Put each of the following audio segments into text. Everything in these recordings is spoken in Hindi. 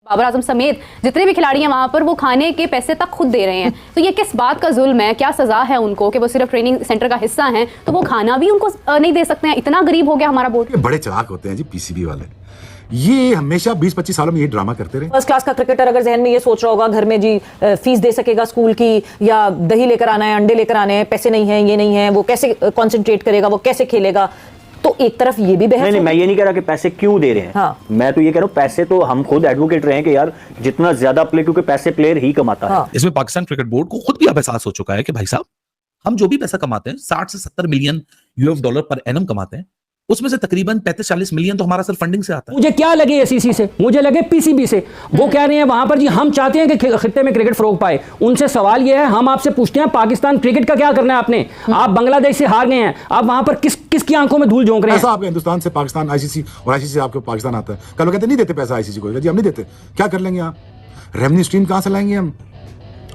बाबर आजम समेत जितने भी खिलाड़ी हैं वहां पर वो खाने के पैसे तक खुद दे रहे हैं। तो ये किस बात का जुल्म है, क्या सजा है उनको कि वो सिर्फ ट्रेनिंग सेंटर का हिस्सा हैं तो वो खाना भी उनको नहीं दे सकते हैं? इतना गरीब हो गया हमारा बोर्ड। बड़े चालाक होते हैं जी पीसीबी वाले, ये हमेशा 20-25 सालों में ये ड्रामा करते रहे। फर्स्ट क्लास का क्रिकेटर अगर जहन में ये सोच रहा होगा घर में जी फीस दे सकेगा स्कूल की, या दही लेकर आना है, अंडे लेकर आने हैं, पैसे नहीं है, ये नहीं है, वो कैसे कंसंट्रेट करेगा, वो कैसे खेलेगा, तो एक तरफ ये भी बहस नहीं, मैं ये नहीं कह रहा कि पैसे क्यों दे रहे हैं। हाँ। मैं तो ये कह रहा हूँ पैसे तो हम खुद एडवोकेट रहे हैं कि यार जितना ज्यादा प्ले, क्योंकि पैसे प्लेयर ही कमाता है। इसमें पाकिस्तान क्रिकेट बोर्ड को खुद भी अब एहसास हो चुका है कि भाई साहब हम जो भी पैसा कमाते हैं 60 से 70 million US dollar per annum कमाते हैं, उसमें से तकरीबन 35-40 मिलियन तो हमारा सिर्फ फंडिंग से आता है। मुझे क्या लगे एसीसी से, मुझे लगे पीसीबी से। वो कह रहे हैं वहां पर जी हम चाहते हैं कि खित्ते में क्रिकेट फरोग पाए। उनसे सवाल यह है, हम आपसे पूछते हैं पाकिस्तान क्रिकेट का क्या करना है आपने? आप बांग्लादेश से हार गए हैं, आप वहां पर किसकी आंखों में धूल झोंक रहे हैं? ऐसा आपके हिंदुस्तान से पाकिस्तान आईसीसी और आईसीसी से आपको पाकिस्तान आता है, कल कहते नहीं देते पैसा आईसीसी को, जी हम नहीं देते, क्या कर लेंगे आप? रेवेन्यू स्ट्रीम कहां से लाएंगे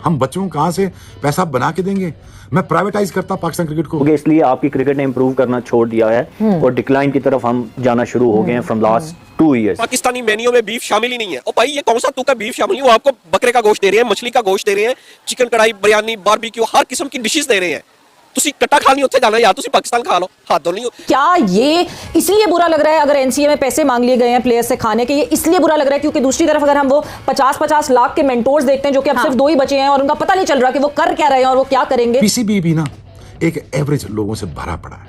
हम बच्चों को कहां से पैसा बना के देंगे? मैं प्राइवेटाइज करता पाकिस्तान क्रिकेट को। इसलिए आपकी क्रिकेट ने इंप्रूव करना छोड़ दिया है और डिक्लाइन की तरफ हम जाना शुरू हो गए हैं from last 2 years। Pakistani menu में बीफ शामिल ही नहीं है। ओ भाई ये कौन सा तुका बीफ शामिल नहीं, वो आपको बकरे का गोश्त दे रहे हैं, मछली का गोश्त दे रहे हैं, चिकन कढ़ाई, बिरयानी, बारबेक्यू, हर किस्म की डिशेस दे रहे हैं। तुसी कट्टा खानी उत्थे जाना या तुसी पाकिस्तान खा लो, हाथ धो नहीं। क्या ये इसलिए बुरा लग रहा है अगर एनसीए में पैसे मांग लिए गए हैं प्लेयर्स से खाने के, ये इसलिए बुरा लग रहा है क्योंकि दूसरी तरफ अगर हम वो 50-50 लाख के मेंटोर्स देखते हैं जो कि अब सिर्फ 2 ही बचे हैं और उनका पता नहीं चल रहा कि वो कर क्या रहे हैं और वो क्या करेंगे। पीसीबी भी ना एक एवरेज लोगों से भरा पड़ा है,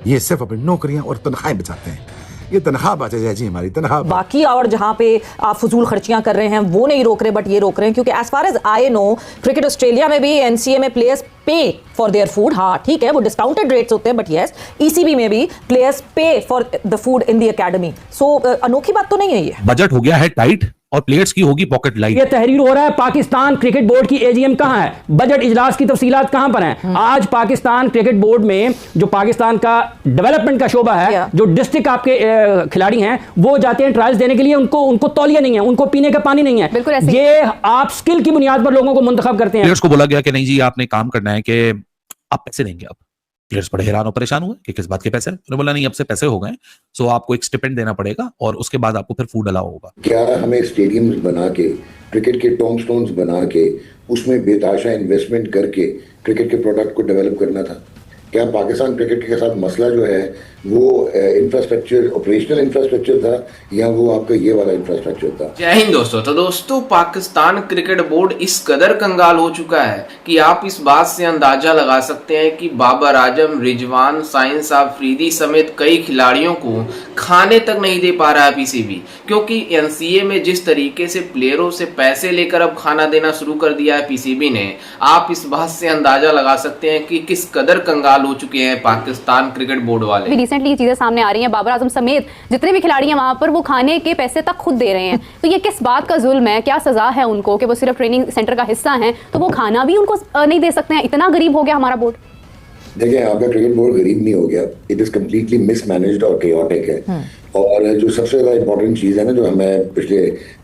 ये सिर्फ अपनी नौकरियां और तनख्वाहें बचाते हैं। ये तनख्वाह बचे जाए जी, हमारी तनख्वाह बाकी और जहां पे आप फजूल खर्चियां कर रहे हैं वो नहीं रोक रहे, बट ये रोक रहे हैं क्योंकि as far as I know cricket Australia में भी एनसीए में players pay for their food. हाँ ठीक है, वो डिस्काउंटेड रेट्स होते हैं, बट यस ईसीबी में भी players pay for the food in the academy. So अनोखी बात तो नहीं है ये। बजट हो गया है टाइट और प्लेयर्स की होगी पॉकेट लाइट। ये तहरीर हो रहा है पाकिस्तान क्रिकेट बोर्ड की एजीएम कहां है, बजट इजलास की तफसीलात कहां पर हैं? आज पाकिस्तान क्रिकेट बोर्ड में जो पाकिस्तान का डेवलपमेंट का शोबा है, जो डिस्ट्रिक्ट आपके खिलाड़ी हैं वो जाते हैं ट्रायल्स देने के लिए, उनको तौलिया नहीं है, उनको पीने का पानी नहीं है। ये आप स्किल की बुनियाद पर लोगों को मुंतखब करते हैं। प्लेयर्स को बोला गया कि नहीं जी आपने काम करना है कि आप पैसे देंगे। अब प्लेयर्स बड़े हैरान और परेशान हुए कि किस बात के पैसे। उन्होंने बोला नहीं अब से पैसे हो गए, सो आपको एक स्टिपेंड देना पड़ेगा और उसके बाद आपको फिर फूड अलाउ होगा। क्या हमें स्टेडियम्स बना के, क्रिकेट के टॉम स्टोन्स बना के, उसमें बेतहाशा इन्वेस्टमेंट करके क्रिकेट के प्रोडक्ट को डेवलप करना था? क्या पाकिस्तान क्रिकेट के साथ मसला जो है वो इंफ्रास्ट्रक्चर, ऑपरेशनल इंफ्रास्ट्रक्चर था या वो आपका ये वाला इंफ्रास्ट्रक्चर था? जय हिंद दोस्तों। तो दोस्तों पाकिस्तान क्रिकेट बोर्ड इस कदर कंगाल हो चुका है कि आप इस बात से अंदाजा लगा सकते हैं कि बाबर आजम, रिजवान, साइंस आफरीदी समेत कई खिलाड़ियों को खाने तक नहीं दे पा रहा है पीसीबी, क्योंकि एनसीए में जिस तरीके से प्लेयरों से पैसे लेकर अब खाना देना शुरू कर दिया है पीसीबी ने, आप इस बात से अंदाजा लगा सकते हैं कि किस कदर कंगाल हो चुके हैं पाकिस्तान क्रिकेट बोर्ड वाले। रिसेंटली चीजें सामने आ रही हैं, बाबर आजम समेत जितने भी खिलाड़ी हैं वहां पर वो खाने के पैसे तक खुद दे रहे हैं। तो ये किस बात का जुल्म है, क्या सजा है उनको कि वो सिर्फ ट्रेनिंग सेंटर का हिस्सा हैं तो वो खाना भी उनको नहीं दे सकते हैं? इतना गरीब हो गया हमारा बोर्ड। देखिए आपका क्रिकेट बोर्ड गरीब नहीं हो गया, इट इज कम्प्लीटली मिसमैनेज्ड और केओटिक है। और जो सबसे ज़्यादा इंपॉर्टेंट चीज़ है ना, जो हमें पिछले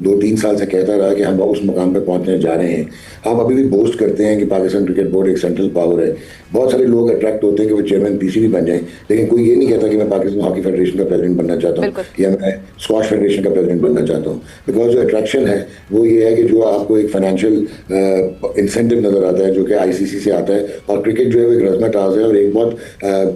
2-3 साल से कहता रहा कि हम उस मुकाम पर पहुंचने जा रहे हैं, आप अभी भी बोस्ट करते हैं कि पाकिस्तान क्रिकेट बोर्ड एक सेंट्रल पावर है। बहुत सारे लोग अट्रैक्ट होते हैं कि वो चेयरमैन पीसीबी बन जाएं, लेकिन कोई ये नहीं कहता कि मैं पाकिस्तान हॉकी फेडरेशन का प्रेसिडेंट बनना चाहता हूँ या मैं स्क्वाश फेडरेशन का प्रेसिडेंट बनना चाहता हूँ। बिकॉज जो अट्रैक्शन है वो ये है कि जो आपको एक फाइनेंशियल इंसेंटिव नजर आता है जो कि आईसीसी से आता है, और क्रिकेट जो है वो एक रज़्म-ए-ताज़ है और एक बहुत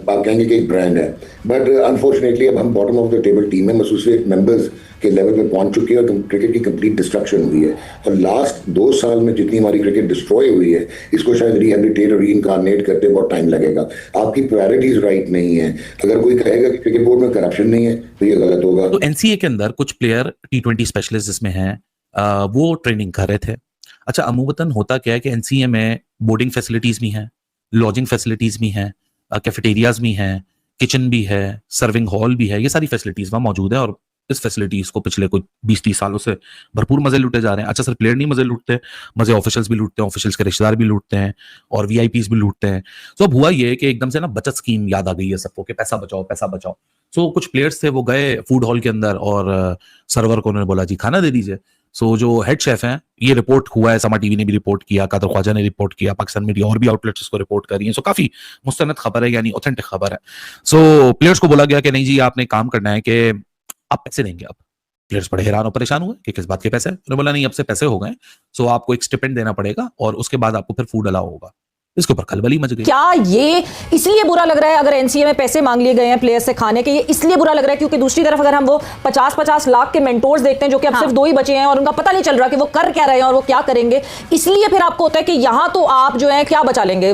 आप कहेंगे कि एक ब्रांड है। बट अनफॉर्चुनेटली अब हम bottom of the table team में एसोसिएट मेंबर्स के लेवल पे पहुंच चुके हैं और क्रिकेट की कंप्लीट डिस्ट्रक्शन हुई है। और लास्ट 2 साल में जितनी हमारी क्रिकेट डिस्ट्रॉय हुई है, इसको शायद रिहेबिलिटेट और रीइनकार्नेट करते बहुत टाइम लगेगा। आपकी प्रायोरिटीज राइट नहीं है। अगर कोई कहेगा कि क्रिकेट बोर्ड में करप्शन नहीं है तो ये गलत होगा। तो एनसीए के अंदर कुछ प्लेयर T20 स्पेशलिस्ट जिसमें हैं वो ट्रेनिंग कर रहे थे। अच्छा अमूमतन होता क्या है कि एनसीए में बोर्डिंग फैसिलिटीज भी हैं, लॉजिंग फैसिलिटीज भी हैं, कैफेटेरियाज भी हैं, किचन भी है, सर्विंग हॉल भी है, ये सारी फैसिलिटीज वहां मौजूद है और इस फैसिलिटीज को पिछले कुछ 20-30 सालों से भरपूर मजे लूटे जा रहे हैं। अच्छा सर प्लेयर नहीं मजे लूटते, मजे ऑफिशियल्स भी लूटते हैं, ऑफिशियल्स के रिश्तेदार भी लूटते हैं और वीआईपीज भी लूटते हैं। तो अब हुआ ये कि एकदम से ना बचत स्कीम याद आ गई है सबको कि पैसा बचाओ पैसा बचाओ। सो कुछ प्लेयर्स थे वो गए फूड हॉल के अंदर और सर्वर को उन्होंने बोला जी खाना दे दीजिए। सो जो हेड शेफ हैं, ये रिपोर्ट हुआ है, समा टीवी ने भी रिपोर्ट किया, कादर ख्वाजा ने रिपोर्ट किया, पाकिस्तान मीडिया और भी आउटलेट्स इसको रिपोर्ट कर रही हैं। सो काफी मुस्तनद खबर है, यानी ऑथेंटिक खबर है। सो प्लेयर्स को बोला गया कि नहीं जी आपने काम करना है कि आप पैसे देंगे अब प्लेयर्स बड़े हैरान और परेशान हुए कि किस बात के पैसे हैं। उन्होंने बोला नहीं, अब से पैसे हो गए, सो आपको एक स्टिपेंड देना पड़ेगा और उसके बाद आपको फिर फूड अलाउ होगा। इसके ऊपर खलबली मच गई। क्या ये इसलिए बुरा लग रहा है अगर एनसीए में पैसे मांग लिए गए हैं प्लेयर्स से खाने के, ये इसलिए बुरा लग रहा है क्योंकि दूसरी तरफ अगर हम वो 50-50 लाख के मेंटोर्स देखते हैं जो कि अब सिर्फ 2 ही बचे हैं और उनका पता नहीं चल रहा कि वो कर क्या रहे हैं और वो क्या करेंगे, इसलिए फिर आपको होता है कि यहां तो आप जो है क्या बचा लेंगे,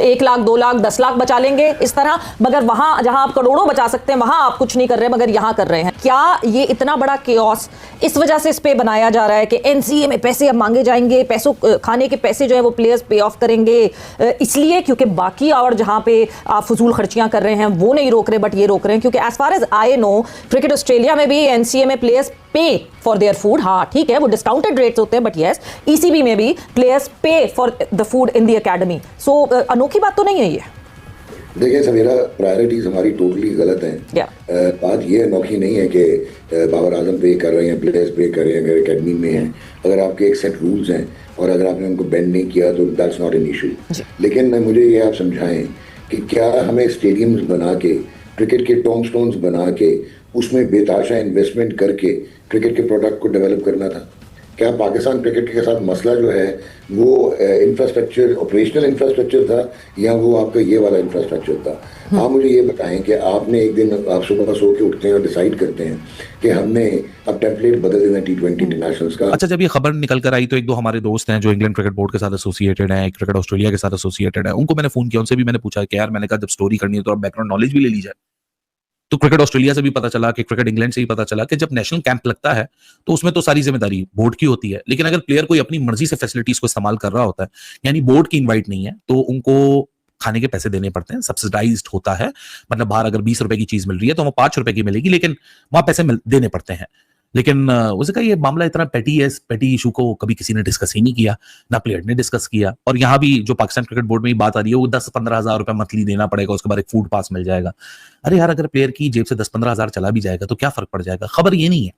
1 लाख 2 लाख 10 लाख बचा लेंगे इस तरह, मगर वहां जहां आप करोड़ों बचा सकते हैं वहां आप कुछ नहीं कर रहे मगर यहां कर रहे हैं। क्या ये इतना बड़ा केओस इस वजह से इस पे बनाया जा रहा है कि एनसीए में पैसे अब मांगे जाएंगे, पैसों खाने के पैसे जो है वो प्लेयर्स पे ऑफ करेंगे, इसलिए क्योंकि बाकी और जहां पे आप फजूल खर्चियां कर रहे हैं वो नहीं रोक रहे बट ये रोक रहे हैं क्योंकि as far as I know cricket Australia में भी एनसीए में players pay for their food, हाँ ठीक है वो डिस्काउंटेड रेट्स होते हैं बट यस ईसीबी में भी players pay for the food in the academy. So अनोखी बात तो नहीं है ये। देखिए सवेरा, प्रायोरिटीज हमारी टोटली गलत हैं। बात ये अनोखी नहीं है कि बाबर आजम पे कर रहे हैं, प्लेयर्स पे कर रहे हैं, अगर एकेडमी में हैं, अगर आपके एक सेट रूल्स हैं और अगर आपने उनको बेंड नहीं किया तो दैट्स नॉट एन इशू। लेकिन मुझे ये आप समझाएं कि क्या हमें स्टेडियम्स बना के, क्रिकेट के टॉम स्टोन्स बना के, उसमें बेताशा इन्वेस्टमेंट करके क्रिकेट के प्रोडक्ट को डेवलप करना था? क्या पाकिस्तान क्रिकेट के साथ मसला जो है वो इंफ्रास्ट्रक्चर, ऑपरेशनल इंफ्रास्ट्रक्चर था या वो आपका ये वाला इंफ्रास्ट्रक्चर था? आप मुझे ये बताएं कि आपने एक दिन आप सुबह सो के उठते हैं और डिसाइड करते हैं कि हमने अब टेम्पलेट बदल देना T20 इंटरनेशनल्स का। अच्छा, जब ये खबर निकल कर आई तो 1-2 हमारे दोस्त हैं जो इंग्लैंड क्रिकेट बोर्ड के साथ एसोसिएटेड हैं, क्रिकेट ऑस्ट्रेलिया के साथ एसोसिएटेड है, उनको मैंने फोन किया, उनसे भी मैंने पूछा कि यार, मैंने कहा जब स्टोरी करनी है तो बैकग्राउंड नॉलेज भी ले ली जाए। तो क्रिकेट ऑस्ट्रेलिया से भी पता चला कि क्रिकेट इंग्लैंड से भी पता चला कि जब नेशनल कैंप लगता है तो उसमें तो सारी जिम्मेदारी बोर्ड की होती है, लेकिन अगर प्लेयर कोई अपनी मर्जी से फैसिलिटीज को इस्तेमाल कर रहा होता है, यानी बोर्ड की इनवाइट नहीं है, तो उनको खाने के पैसे देने पड़ते हैं, सब्सिडाइज्ड होता है। मतलब बाहर अगर 20 रुपए की चीज मिल रही है तो वो 5 रुपए की मिलेगी, लेकिन वहां पैसे देने पड़ते हैं। लेकिन उसे कहा ये मामला इतना पेटी है, पेटी इशू को कभी किसी ने डिस्कस ही नहीं किया, ना प्लेयर ने डिस्कस किया। और यहाँ भी जो पाकिस्तान क्रिकेट बोर्ड में बात आ रही है वो 10-15 हजार रुपए मंथली देना पड़ेगा, उसके बाद एक फूड पास मिल जाएगा। अरे यार, अगर प्लेयर की जेब से 10-15 हजार चला भी जाएगा तो क्या फर्क पड़ जाएगा? खबर ये नहीं है,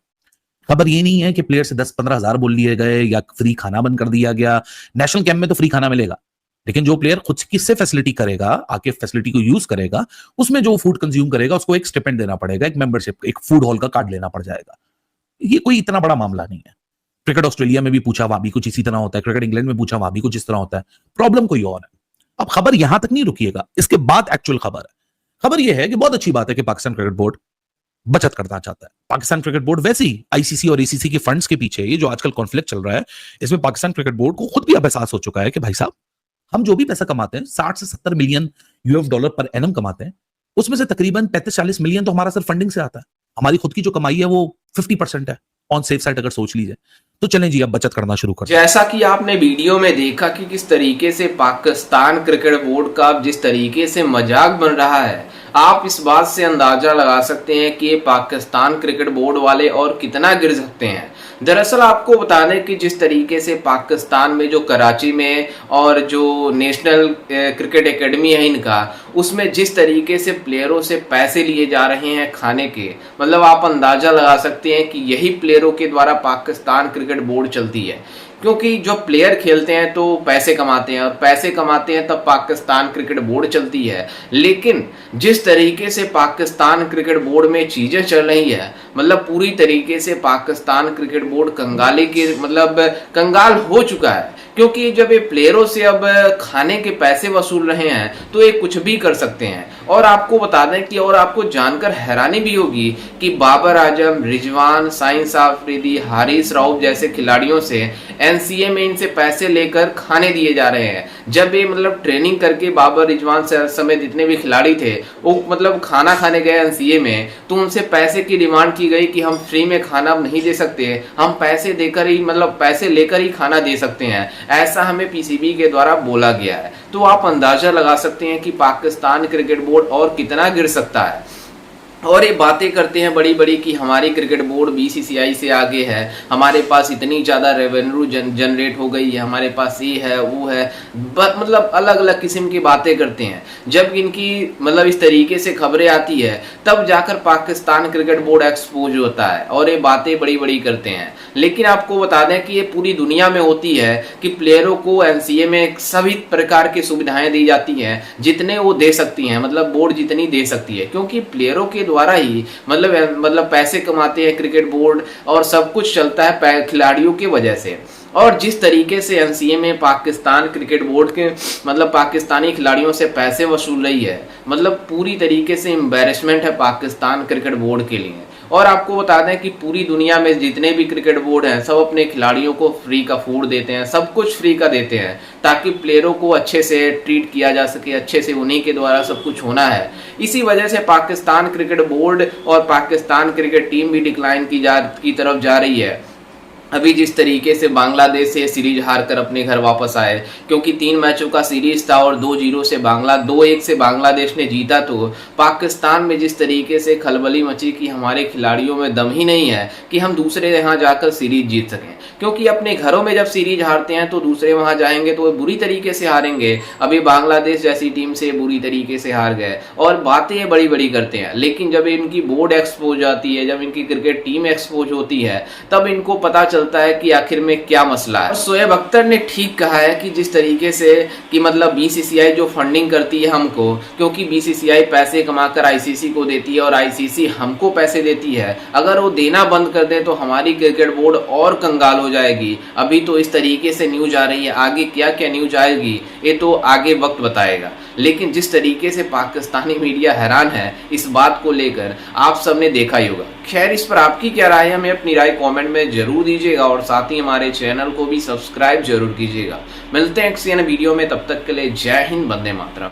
खबर ये नहीं है कि प्लेयर से 10-15 हजार बोल लिए गए या फ्री खाना बंद कर दिया गया। नेशनल कैंप में तो फ्री खाना मिलेगा, लेकिन जो प्लेयर खुद किससे फैसिलिटी करेगा, आके फैसिलिटी को यूज करेगा, उसमें जो फूड कंज्यूम करेगा उसको एक स्टिपेंड देना पड़ेगा, एक मेंबरशिप, एक फूड हॉल का कार्ड लेना पड़ जाएगा। ये कोई इतना बड़ा मामला नहीं है। क्रिकेट ऑस्ट्रेलिया में भी पूछा, वहां भी कुछ इसी तरह होता है। क्रिकेट इंग्लैंड में पूछा, वहां भी कुछ इस तरह होता है। प्रॉब्लम कोई और है। अब खबर यहां तक नहीं रुकिएगा, इसके बाद एक्चुअल खबर है। खबर यह है कि बहुत अच्छी बात है कि पाकिस्तान क्रिकेट बोर्ड बचत करना चाहता है। पाकिस्तान क्रिकेट बोर्ड वैसे ही आईसीसी और एसीसी के फंड्स के पीछे, ये जो आजकल कॉन्फ्लिक्ट चल रहा है, इसमें पाकिस्तान क्रिकेट बोर्ड को खुद भी अब एहसास हो चुका है कि भाई साहब, हम जो भी पैसा कमाते हैं, 60 से 70 million US dollar per annum कमाते हैं, उसमें से तकरीबन 35-40 मिलियन तो हमारा सिर्फ फंडिंग से आता है। हमारी खुद की जो कमाई है वो 50% है ऑन सेफ साइड, अगर सोच लीजिए तो। चलें जी, अब बचत करना शुरू कर। जैसा कि आपने वीडियो में देखा कि किस तरीके से पाकिस्तान क्रिकेट बोर्ड का जिस तरीके से मजाक बन रहा है, आप इस बात से अंदाजा लगा सकते हैं कि ये पाकिस्तान क्रिकेट बोर्ड वाले और कितना गिर सकते हैं। दरअसल आपको बता दें कि जिस तरीके से पाकिस्तान में जो कराची में और जो नेशनल क्रिकेट एकेडमी है इनका, उसमें जिस तरीके से प्लेयरों से पैसे लिए जा रहे हैं खाने के, मतलब आप अंदाजा लगा सकते हैं कि यही प्लेयरों के द्वारा पाकिस्तान क्रिकेट बोर्ड चलती है। क्योंकि जो प्लेयर खेलते हैं तो पैसे कमाते हैं और पैसे कमाते हैं तब पाकिस्तान क्रिकेट बोर्ड चलती है। लेकिन जिस तरीके से पाकिस्तान क्रिकेट बोर्ड में चीजें चल रही है, मतलब पूरी तरीके से पाकिस्तान क्रिकेट बोर्ड कंगाली के मतलब कंगाल हो चुका है। क्योंकि जब ये प्लेयरों से अब खाने के पैसे वसूल रहे हैं तो ये कुछ भी कर सकते हैं। और आपको बता दें कि और आपको जानकर हैरानी भी होगी कि बाबर आजम, रिजवान, साइंस आफरीदी, हारिस राउफ जैसे खिलाड़ियों से एनसीए में इनसे पैसे लेकर खाने दिए जा रहे हैं। जब ये मतलब ट्रेनिंग करके बाबर, रिजवान समेत जितने भी खिलाड़ी थे वो मतलब खाना खाने गए एनसीए में, तो उनसे पैसे की डिमांड की गई कि हम फ्री में खाना नहीं दे सकते, हम पैसे देकर ही मतलब पैसे लेकर ही खाना दे सकते हैं, ऐसा हमें पीसीबी के द्वारा बोला गया है। तो आप अंदाजा लगा सकते हैं कि पाकिस्तान क्रिकेट बोर्ड और कितना गिर सकता है। और ये बातें करते हैं बड़ी बड़ी कि हमारी क्रिकेट बोर्ड बीसीसीआई से आगे है, हमारे पास इतनी ज़्यादा रेवेन्यू जनरेट हो गई है, हमारे पास ये है वो है, मतलब अलग अलग किस्म की बातें करते हैं। जब इनकी मतलब इस तरीके से खबरें आती है तब जाकर पाकिस्तान क्रिकेट बोर्ड एक्सपोज होता है और ये बातें बड़ी बड़ी करते हैं। लेकिन आपको बता दें कि ये पूरी दुनिया में होती है कि प्लेयरों को एनसीए में सभी प्रकार की सुविधाएं दी जाती हैं जितने वो दे सकती हैं, मतलब बोर्ड जितनी दे सकती है, क्योंकि प्लेयरों के द्वारा ही मतलब पैसे कमाते हैं क्रिकेट बोर्ड, और सब कुछ चलता है खिलाड़ियों की वजह से। और जिस तरीके से एनसीए में पाकिस्तान क्रिकेट बोर्ड के पाकिस्तानी खिलाड़ियों से पैसे वसूल रही है, पूरी तरीके से एम्बैरेसमेंट है पाकिस्तान क्रिकेट बोर्ड के लिए। और आपको बता दें कि पूरी दुनिया में जितने भी क्रिकेट बोर्ड हैं सब अपने खिलाड़ियों को फ्री का फूड देते हैं, सब कुछ फ्री का देते हैं, ताकि प्लेयरों को अच्छे से ट्रीट किया जा सके, अच्छे से उन्हीं के द्वारा सब कुछ होना है। इसी वजह से पाकिस्तान क्रिकेट बोर्ड और पाकिस्तान क्रिकेट टीम भी डिक्लाइन की तरफ जा रही है। अभी जिस तरीके से बांग्लादेश से सीरीज हार कर अपने घर वापस आए, क्योंकि 3 मैचों का सीरीज था और 2-1 से बांग्लादेश ने जीता, तो पाकिस्तान में जिस तरीके से खलबली मची कि हमारे खिलाड़ियों में दम ही नहीं है कि हम दूसरे यहाँ जाकर सीरीज जीत सकें। क्योंकि अपने घरों में जब सीरीज हारते हैं तो दूसरे वहाँ जाएंगे तो वो बुरी तरीके से हारेंगे। अभी बांग्लादेश जैसी टीम से बुरी तरीके से हार गए और बातें बड़ी बड़ी करते हैं, लेकिन जब इनकी बोर्ड एक्सपोज आती है, जब इनकी क्रिकेट टीम एक्सपोज होती है, तब इनको पता चलता है कि आखिर में क्या मसला है। शोएब अख्तर ने ठीक कहा है कि जिस तरीके से कि बीसीसीआई जो फंडिंग करती है हमको, क्योंकि बीसीसीआई पैसे कमाकर आईसीसी को देती है और आईसीसी हमको पैसे देती है, अगर वो देना बंद कर दे तो हमारी क्रिकेट बोर्ड और कंगाल हो जाएगी। अभी तो इस तरीके से न्यूज आ रही है, आगे क्या क्या न्यूज आएगी ये तो आगे वक्त बताएगा। लेकिन जिस तरीके से पाकिस्तानी मीडिया हैरान है इस बात को लेकर, आप सबने देखा ही होगा। खैर, इस पर आपकी क्या राय है, हमें अपनी राय कमेंट में जरूर दीजिएगा और साथ ही हमारे चैनल को भी सब्सक्राइब जरूर कीजिएगा। मिलते हैं किसी अन्य वीडियो में, तब तक के लिए जय हिंद, वंदे मातरम।